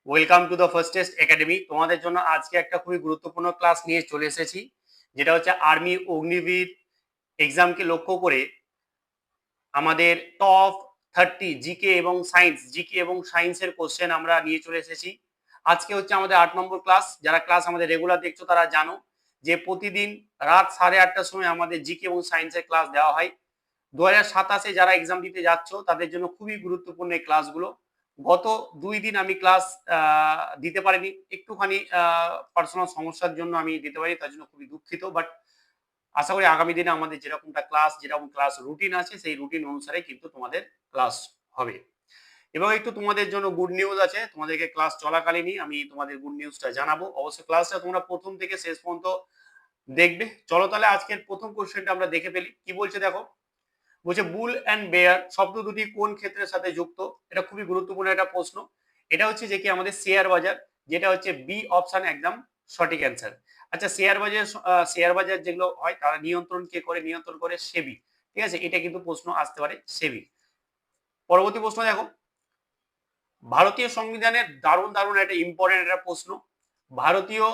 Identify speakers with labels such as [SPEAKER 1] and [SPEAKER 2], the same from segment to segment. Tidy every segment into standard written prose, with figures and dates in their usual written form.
[SPEAKER 1] Welcome to the first test academy. তোমাদের জন্য আজকে একটা খুবই গুরুত্বপূর্ণ ক্লাস নিয়ে চলে এসেছি, যেটা হচ্ছে আর্মি অগ্নিবীর এক্সামকে লক্ষ্য করে আমাদের টপ 30 জিকে এবং সায়েন্সের কোশ্চেন আমরা নিয়ে চলে এসেছি। আজকে হচ্ছে আমাদের 8 নম্বর ক্লাস। যারা ক্লাস আমাদের রেগুলার দেখছো তারা জানো যে প্রতিদিন রাত 8:30টার সময় আমাদের জিকে এবং সায়েন্সের ক্লাস দেওয়া হয়। 2027-এ যারা এক্সাম দিতে যাচ্ছ তাদের জন্য খুবই গুরুত্বপূর্ণ এই ক্লাসগুলো। গত 2 দিন আমি ক্লাস দিতে পারিনি, একটুখানি পার্সোনাল সমস্যার জন্য আমি দিতে পারি, তার জন্য খুবই দুঃখিত। বাট আশা করি আগামী দিনে আমাদের যেরকম ক্লাস রুটিন আছে সেই রুটিন অনুসারে কিন্তু তোমাদের ক্লাস হবে। এবং একটু তোমাদের জন্য গুড নিউজ আছে, তোমাদেরকে ক্লাস চলাকালীনই আমি তোমাদের গুড নিউজটা জানাবো। অবশ্যই ক্লাসটা তোমরা প্রথম থেকে শেষ পর্যন্ত দেখবে। চলো তাহলে আজকের প্রথম কোশ্চেনটা আমরা দেখে ফেলি। কি বলছে দেখো, বলছে বুল অ্যান্ড বেয়ার শব্দ দুটি কোন ক্ষেত্রের সাথে যুক্ত। এটা খুবই গুরুত্বপূর্ণ একটা প্রশ্ন। এটা হচ্ছে যে কি আমাদের শেয়ার বাজার, যেটা হচ্ছে বি অপশন একদম সঠিক অ্যান্সার। আচ্ছা, শেয়ার বাজার যেগুলো হয় তারা নিয়ন্ত্রণ কে করে? নিয়ন্ত্রণ করে সেবি। ঠিক আছে, এটা কিন্তু প্রশ্ন আসতে পারে সেবি। পরবর্তী প্রশ্ন দেখো, ভারতীয় সংবিধানের দারুণ দারুণ একটা ইম্পর্টেন্ট একটা প্রশ্ন। ভারতীয়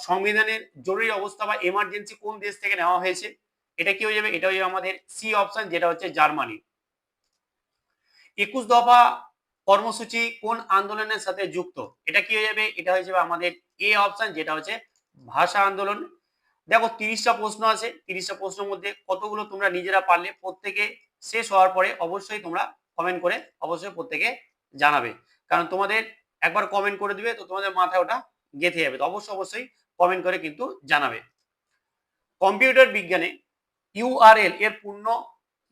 [SPEAKER 1] সংবিধানের জরুরি অবস্থা বা এমার্জেন্সি কোন দেশ থেকে নেওয়া হয়েছে? এটা কি হয়ে যাবে? এটা হয়ে যাবে আমাদের সি অপশন, যেটা হচ্ছে জার্মানি। 21 দফা কর্মসূচি কোন আন্দোলনের সাথে যুক্ত? এটা কি হয়ে যাবে? এটা হয়ে যাবে আমাদের এ অপশন, যেটা হচ্ছে ভাষা আন্দোলন। দেখো 30টা প্রশ্ন আছে, 30টা প্রশ্নের মধ্যে কতগুলো তোমরা নিজেরা পারলে প্রত্যেকে শেষ হওয়ার পরে অবশ্যই তোমরা কমেন্ট করে অবশ্যই প্রত্যেকে জানাবে। কারণ তোমাদের একবার কমেন্ট করে দিবে তো তোমাদের মাথায় ওটা গেঁথে যাবে। তো অবশ্যই কমেন্ট করে কিন্তু জানাবে। কম্পিউটার বিজ্ঞানে ইউআরএল এর পূর্ণ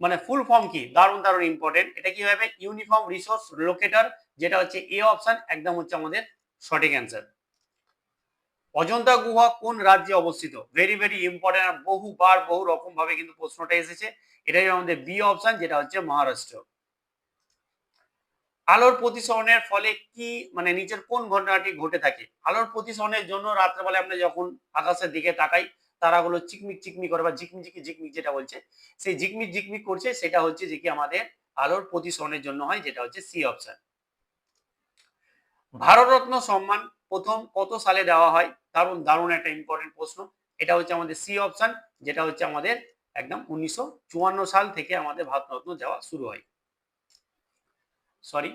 [SPEAKER 1] মানে ফুল ফর্ম কি? দারুণ দারুণ ইম্পর্টেন্ট। এটা কি হবে? ইউনিফর্ম রিসোর্স লোকেটর, যেটা হচ্ছে এ অপশন একদম হচ্ছে আমাদের সঠিক অ্যান্সার। অজন্তা গুহা কোন রাজ্যে অবস্থিত? ভেরি ভেরি ইম্পর্টেন্ট, আর বহুবার বহু রকম ভাবে কিন্তু প্রশ্নটা এসেছে। এটাই আমাদের বি অপশন, যেটা হচ্ছে মহারাষ্ট্র। আলোর প্রতিসরণের ফলে কি মানে নিচের কোন ঘটনাটি ঘটে থাকে? আলোর প্রতিসরণের জন্য রাত্রেবেলা আমরা যখন আকাশের দিকে তাকাই, তারাগুলো চিকমিক চিকমিক করে বা ঝিকমিক যেটা বলছে, সেই ঝিকমিক করছে, সেটা হচ্ছে যে কি আমাদের আলোর প্রতিসরণের জন্য হয়, যেটা হচ্ছে সি অপশন। ভারতরত্ন সম্মান প্রথম কত সালে দেওয়া হয়? দারুণ দারুণ একটা ইম্পর্টেন্ট প্রশ্ন। এটা হচ্ছে আমাদের সি অপশন, যেটা হচ্ছে আমাদের একদম 1954 সাল থেকে আমাদের ভারতরত্ন দেওয়া শুরু হয়। সরি,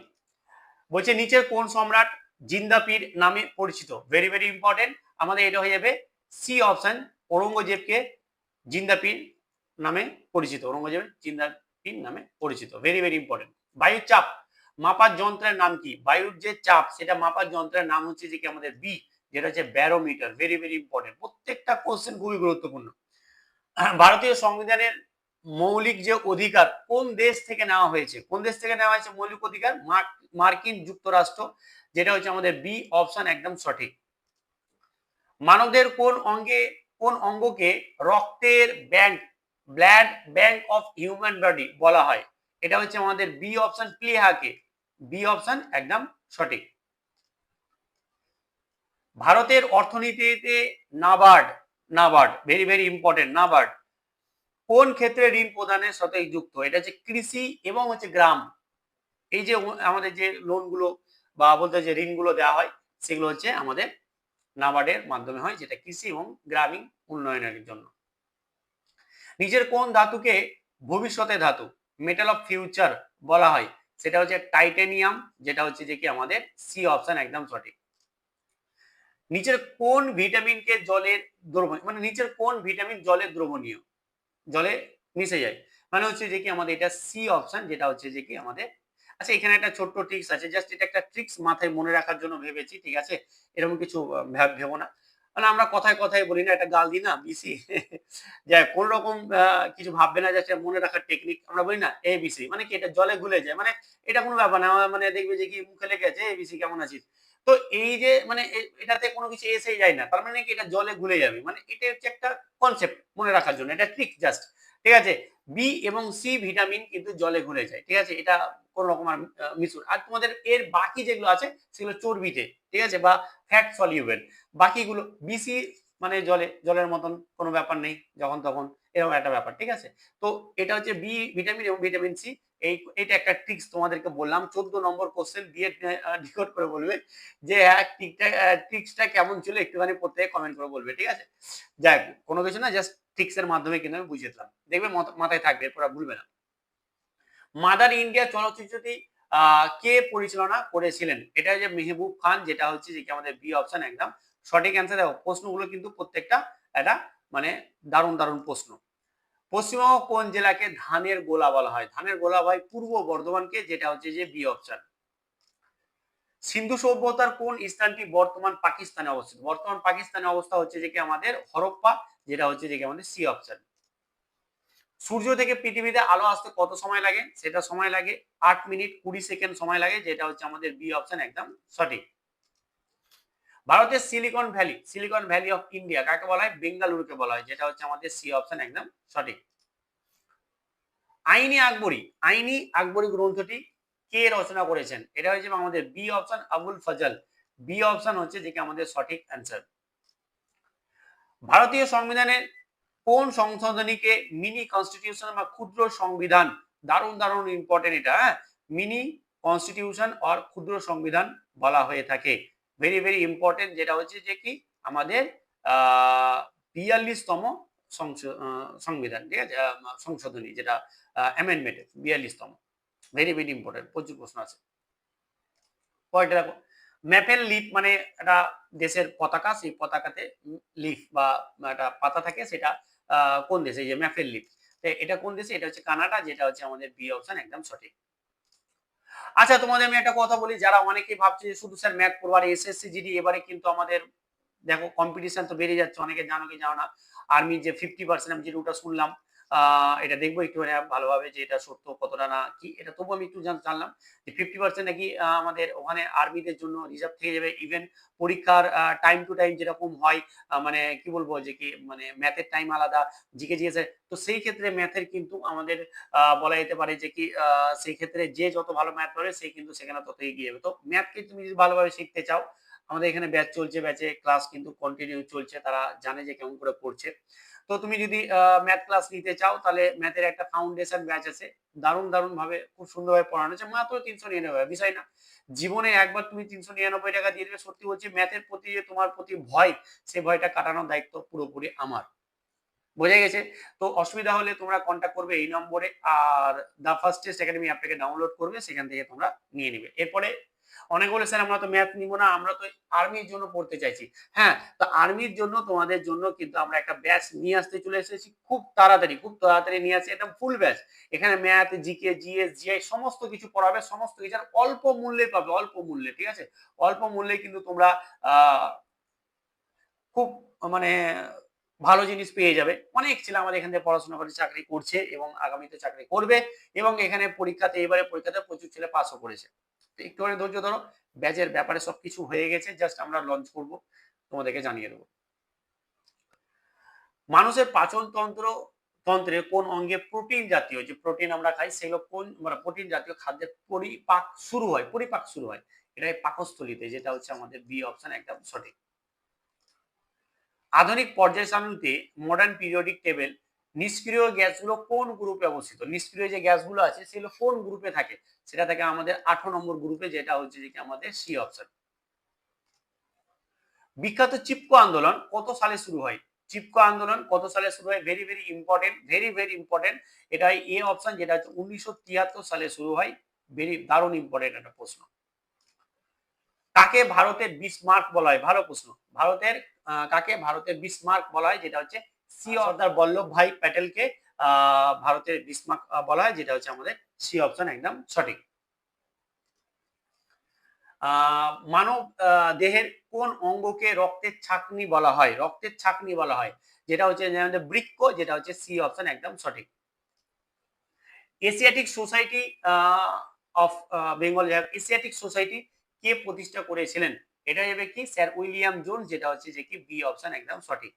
[SPEAKER 1] বলছে নিচের কোন সম্রাট জিন্দাপীর নামে পরিচিত? ভেরি ভেরি ইম্পর্টেন্ট, আমাদের এটা হয়ে যাবে সি অপশন, ঔরঙ্গজেবকে জিন্দাপীর নামে পরিচিত। ঔরঙ্গজেব জিন্দাপীর নামে পরিচিত, ভেরি ভেরি ইম্পর্টেন্ট। বায়ুর চাপ মাপার যন্ত্রের নাম কি? বায়ুর যে চাপ সেটা মাপার যন্ত্রের নাম হচ্ছে যে কি আমাদের বি, যেটা হচ্ছে ব্যারোমিটার। ভেরি ভেরি ইম্পর্টেন্ট, প্রত্যেকটা কোশ্চেন খুবই গুরুত্বপূর্ণ। ভারতীয় সংবিধানের মৌলিক যে অধিকার কোন দেশ থেকে নেওয়া হয়েছে? কোন দেশ থেকে নেওয়া হয়েছে মৌলিক অধিকার? মার্কিন যুক্তরাষ্ট্র, যেটা হচ্ছে আমাদের বি অপশন একদম সঠিক। মানবদের কোন অঙ্গকে রক্তের bank, blood bank of human body বলা হয়? এটা হচ্ছে আমাদের বি অপশন, প্লিহাকে। বি অপশন একদম সঠিক। ভারতের অর্থনীতিতে NABARD, very very important, NABARD কোন ক্ষেত্রে ঋণ প্রদানের সাথে যুক্ত? এটা হচ্ছে কৃষি এবং হচ্ছে গ্রাম। এই যে আমাদের যে লোনগুলো বা বলতে যে ঋণগুলো দেওয়া হয়, সেগুলো হচ্ছে আমাদের নাবার্ডের মাধ্যমে হয়, যেটা কৃষি এবং গ্রামীণ উন্নয়নের জন্য। নিচের কোন ধাতুকে ভবিষ্যতে ধাতু, মেটাল অফ ফিউচার বলা হয়? সেটা হচ্ছে টাইটেনিয়াম, যেটা হচ্ছে যে কি আমাদের সি অপশন একদম সঠিক। নিচের কোন ভিটামিনকে জলের দ্রবণীয়, মানে নিচের কোন ভিটামিন জলে দ্রবণীয়, জলে মিশে যায়? মানে হচ্ছে যে কি আমাদের এটা সি অপশন, যেটা হচ্ছে যে কি আমাদের। আচ্ছা, এখানে একটা ছোট্ট ট্রিক্স আছে, জাস্ট এটা একটা ট্রিক্স মাথায় মনে রাখার জন্য ভেবেছি, ঠিক আছে? এরকম কিছু ভেবো না। মানে আমরা কথায় কথায় বলি না, একটা গাল দিই না বিসি যাই কোন রকম কিছু ভাববে না, জাস্ট মনে রাখার টেকনিক। আমরা বলি না এবিসি মানে কি, এটা জলে গুলে যায়, মানে এটা কোনো ব্যাপার না। মানে দেখবে যে কি মুখে লেগে আছে এবিসি কেমন আছিস, তো এই যে মানে এটাতে কোনো কিছু এসেই যায় না, তার মানে কি এটা জলে গুলে যাবে। মানে এটা হচ্ছে একটা কনসেপ্ট মনে রাখার জন্য, এটা ট্রিক জাস্ট, ঠিক আছে? বি এবং সি ভিটামিন কিন্তু জলে ঘুলে যায়, ঠিক আছে? এটা কোন রকম আর মিসুর। আর তোমাদের এর বাকি যেগুলো আছে সেগুলো চর্বিতে, ঠিক আছে, বা ফ্যাট সলিউবেল। বাকিগুলো বিসি মানে জলের মতন কোনো ব্যাপার নেই, যখন তখন এরকম একটা ব্যাপার, ঠিক আছে। তো এটা হচ্ছে বি ভিটামিন এবং ভিটামিন সি। এটা একটা ট্রিক্স তোমাদেরকে বললাম। 14 নম্বর কোশ্চেন দিয়ে ডিকোড করে বলবে যে হ্যাঁ ট্রিক্সটা কেমন ছিল একটুখানি প্রত্যেকে কমেন্ট করে বলবে, ঠিক আছে। যাই হোক, কোনো কিছু না, জাস্ট ট্রিক্স এর মাধ্যমে কিন্তু আমি বুঝিয়ে দিলাম, দেখবে মাথায় থাকবে, এরপর আর ভুলবে না। মাদার ইন্ডিয়া চলচ্চিত্রটি কে পরিচালনা করেছিলেন? এটা হচ্ছে মেহবুব খান, যেটা হচ্ছে যে কি আমাদের বি অপশন একদম সঠিক অ্যান্সার। দেখো প্রশ্নগুলো কিন্তু প্রত্যেকটা একটা মানে দারুণ দারুণ প্রশ্ন। পশ্চিমবঙ্গ কোন জেলাকে ধানের গোলা বলা হয়? ধানের গোলা হয় পূর্ব বর্ধমানকে, যেটা হচ্ছে যে বি অপশন। সিন্ধু সভ্যতার কোন স্থানটি বর্তমান পাকিস্তানে অবস্থিত? বর্তমান পাকিস্তানে অবস্থা হচ্ছে যে কি আমাদের হরপ্পা, যেটা হচ্ছে যে কি আমাদের সি অপশন। সূর্য থেকে পৃথিবীতে আলো আসতে কত সময় লাগে? সেটা সময় লাগে 8 মিনিট 20 সেকেন্ড সময় লাগে, যেটা হচ্ছে আমাদের বি অপশন একদম সঠিক। ভারতের সিলিকন ভ্যালি অফ ইন্ডিয়া কাকে বলা হয়? বেঙ্গালুরুকে বলা হয়, যেটা হচ্ছে আমাদের সি অপশন একদম সঠিক। আইনি আকবরী গ্রন্থটি কে রচনা করেছেন? এটা হচ্ছে আমাদের B option Abul Fazl. B option হচ্ছে যেটা আমাদের সঠিক অ্যান্সার। ভারতীয় সংবিধানের কোন সংশোধনীকে মিনি কনস্টিটিউশন বা ক্ষুদ্র সংবিধান, দারুণ দারুণ ইম্পর্টেন্ট এটা, হ্যাঁ, মিনি কনস্টিটিউশন আর ক্ষুদ্র সংবিধান বলা হয়ে থাকে। ভেরি ভেরি ইম্পর্টেন্ট, যেটা হচ্ছে যে কি আমাদের 42তম সংবিধান, ঠিক আছে, সংশোধনী, যেটা অ্যামেন্ডমেন্ট 42তম। ভেরি ভেরি ইম্পর্টেন্ট, প্রচুর প্রশ্ন আছে। পরেরটা দেখো, ম্যাপেল লিফ মানে একটা দেশের পতাকা, সেই পতাকাতে লিফ বা একটা পাতা থাকে, সেটা কোন দেশে? যে ম্যাপেল লিফ, এটা কোন দেশে? এটা হচ্ছে কানাডা, যেটা হচ্ছে আমাদের বি অপশন একদম সঠিক। আচ্ছা, তোমাদের আমি একটা কথা বলি, যারা অনেকেই ভাবছে যে শুধু স্যার ম্যাথ পড়বো, আর এসএসসি জিডি এবারে কিন্তু আমাদের দেখো কম্পিটিশন তো বেড়ে যাচ্ছে, অনেকে জানো কি জানো না, আর্মি যে 50% আমি যেটা শুনলাম, এটা দেখবো একটু ভালোভাবে যে এটা সত্য কতটা না কি, এটা তবু আমি একটু জানলাম যে 50% নাকি আমাদের ওখানে আর্মিদের জন্য রিজার্ভ থেকে যাবে। ইভেন পরীক্ষার টাইম টু টাইম যেরকম হয়, মানে কি বলবো যে কি মানে ম্যাথের টাইম আলাদা, জিকে জিএস, তো সেই ক্ষেত্রে ম্যাথের কিন্তু আমাদের বলা যেতে পারে যে কি সেই ক্ষেত্রে যে যত ভালো ম্যাথ পারে সে কিন্তু সেখানে তত এগিয়ে যাবে। তো ম্যাথকে তুমি যদি ভালোভাবে শিখতে চাও, আমাদের এখানে ব্যাচ চলছে, ব্যাচে ক্লাস কিন্তু কন্টিনিউ চলছে, তারা জানে যে কেমন করে পড়ছে। তো তুমি যদি ম্যাথ ক্লাস নিতে চাও, তাহলে ম্যাথের একটা ফাউন্ডেশন ব্যাচ আছে, দারুণ দারুণ ভাবে খুব সুন্দরভাবে পড়ানো হচ্ছে, মাত্র 399 বিষয় না। জীবনে একবার তুমি 399 টাকা দিয়ে দেবে, সত্যি বলছি ম্যাথের প্রতি যে তোমার প্রতি ভয়, সেই ভয়টা কাটানোর দায়িত্ব পুরোপুরি আমার। বোঝা গেছে? তো অসুবিধা হলে তোমরা কন্ট্যাক্ট করবে এই নম্বরে, আর দা ফার্স্ট টেস্ট একাডেমি অ্যাপটাকে ডাউনলোড করবে, সেখান থেকে তোমরা নিয়ে নিবে। এরপরে অনেক বলে স্যার আমরা তো ম্যাথ নিব না, আমরা তো আর্মির জন্য পড়তে চাইছি। হ্যাঁ, তো আর্মির জন্য তোমাদের জন্য কিন্তু আমরা একটা ব্যাচ নিয়ে আসতে চলে এসেছি, খুব তাড়াতাড়ি নিয়ে আসছি, একদম ফুল ব্যাচ। এখানে ম্যাথ, জিকে, জিএস, জিআই সমস্ত কিছু পড়াবে, সমস্ত কিছু আর অল্প মূল্যে পাবে, অল্প মূল্যে, ঠিক আছে। অল্প মূল্যে কিন্তু তোমরা আহ খুব মানে ভালো জিনিস পেয়ে যাবে। অনেক ছেলে আমাদের এখান থেকে পড়াশোনা করে চাকরি করছে এবং আগামীতে চাকরি করবে, এবং এখানে এবারে পরীক্ষাতে প্রচুর ছেলে পাসও করেছে। তো একটু ধৈর্য ধরো, ব্যাচের ব্যাপারে সবকিছু হয়ে গেছে, জাস্ট আমরা লঞ্চ করব, তোমাদেরকে জানিয়ে দেবো। মানুষের পাচন তন্ত্রে কোন অঙ্গে প্রোটিন জাতীয়, যে প্রোটিন আমরা খাই, সেগুলো কোন মানে প্রোটিন জাতীয় খাদ্যের পরিপাক শুরু হয়, এটা পাকস্থলীতে, যেটা হচ্ছে আমাদের বি অপশন একদম সঠিক। আধুনিক পর্যায় সারণীতে মডার্ন পিরিয়ডিক টেবিল নিষ্ক্রিয় গ্যাসগুলো কোন গ্রুপে অবস্থিত? নিষ্ক্রিয় যে গ্যাসগুলো আছে সেগুলো কোন গ্রুপে থাকে? সেটা থাকে আমাদের 18 নম্বর গ্রুপে, যেটা হচ্ছে যে আমাদের সি অপশন। বিখ্যাত চিপকো আন্দোলন কত সালে শুরু হয়? চিপকো আন্দোলন কত সালে শুরু হয়? Very very important, very very important. এটা এ অপশন, যেটা হচ্ছে 1973 সালে শুরু হয়। ভেরি দারুণ ইম্পর্টেন্ট একটা প্রশ্ন। কাকে ভারতের বিসমার্ক বলা হয়? ভালো প্রশ্ন। কাকে ভারতের বিসমার্ক বলা হয়? যেটা হচ্ছে সি সর্দার বল্লভ ভাই প্যাটেলকে ভারতের বিসমার্ক বলা হয়, যেটা হচ্ছে আমাদের সি অপশন একদম সঠিক। মানব দেহের কোন অঙ্গকে রক্তের ছাঁকনি বলা হয়? রক্তের ছাঁকনি বলা হয়, যেটা হচ্ছে আমাদের বৃক্ক, যেটা হচ্ছে সি অপশন একদম সঠিক। Asiatic Society of Bengal, Asiatic Society কে প্রতিষ্ঠা করেছিলেন? এটা হবে কি স্যার উইলিয়াম জোন্স, যেটা হচ্ছে যে কি বি অপশন একদম সঠিক।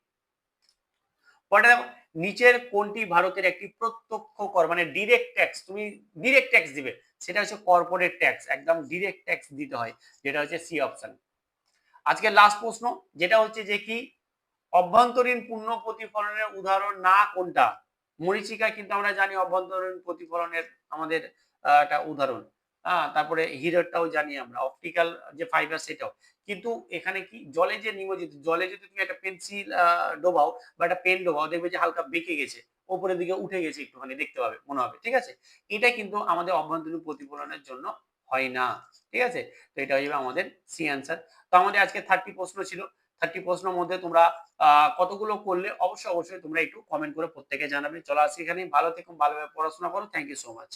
[SPEAKER 1] পরে দেখো, নিচের কোনটি ভারতের একটি প্রত্যক্ষ কর, মানে ডিরেক্ট ট্যাক্স, তুমি ডিরেক্ট ট্যাক্স দিবে, সেটা হচ্ছে কর্পোরেট ট্যাক্স, একদম ডিরেক্ট ট্যাক্স দিতে হয়, যেটা হচ্ছে সি অপশন। আজকে লাস্ট প্রশ্ন, যেটা হচ্ছে যে কি অভ্যন্তরীণ পূর্ণ প্রতিফলনের উদাহরণ না কোনটা? মরীচিকা কিন্তু আমরা জানি অভ্যন্তরীণ প্রতিফলনের আমাদের একটা উদাহরণ। তারপরে হিরোটাও জানি আমরা। অপটিক্যাল যে ফাইবার সেটাও। কিন্তু এখানে কি জলে যে নিমজ্জিত, জলে যদি তুমি একটা পেন্সিল ডোবাও বা একটা পেন ডোবাও দেখবে যে হালকা বেঁকে গেছে। উপরের দিকে উঠে গেছে একটুখানি দেখতে পাবে, মনে হবে। ঠিক আছে? এটা কিন্তু আমাদের অভ্যন্তরীণ প্রতিফলনের জন্য হয় না। ঠিক আছে? তো এটা হয়ে যাবে আমাদের সি অ্যান্সার। তো আমাদের আজকে 30 প্রশ্ন ছিল। 30 প্রশ্নের মধ্যে তোমরা কতগুলো করলে অবশ্যই তোমরা একটু কমেন্ট করে প্রত্যেকে জানাবে। চলো আজকে এখানেই। ভালো থেকো, ভালোভাবে পড়াশোনা করো। Thank you so much.